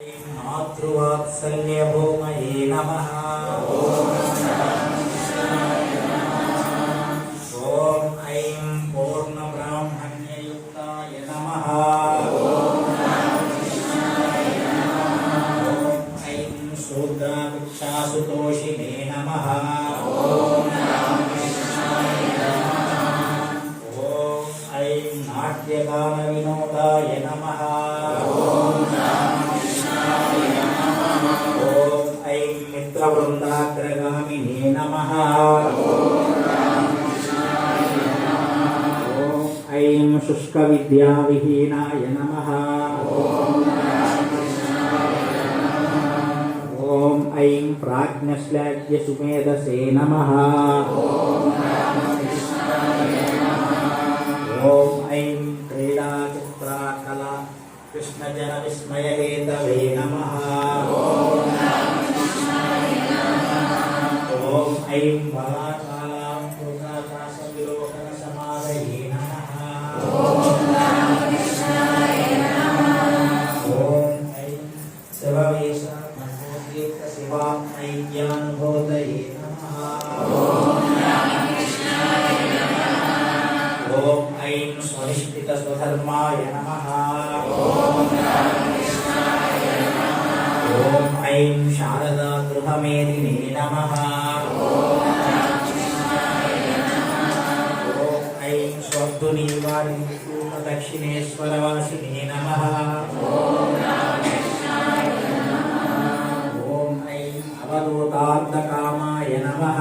मातृवात्सल्यभूमये नमः। ॐ ऐं पूर्णब्राह्मण्ययुक्ताय नमः। ॐ ऐं शूद्राभिक्षासुतोषिणे नमः। ॐ ऐं नाट्यगानविनोदाय नमः। वृंदाग्रगामिने नमः। ॐ ऐं शुष्कविद्याविहीनाय नमः। ॐ ऐं प्राज्ञश्लाघ्यसुमेधसे नमः। ॐ ऐं क्रीडाचित्राकला कृष्णजनविस्मयहेतवे नमः। ॐ ऐं बलाकालां पूर्णाकाशविलोकनसमाधये नमः। ॐ ऐं शिववेशमहोदीर्घशिवात्मैक्यानुभूतये नमः। ॐ ऐं स्वनिष्ठितस्वधर्माय नमः। ॐ ऐं शारदा गृहमेदिने नमः। दक्षिणेश्वरवासिने नमः। ॐ ऐं अवधूतार्थकामाय नमः।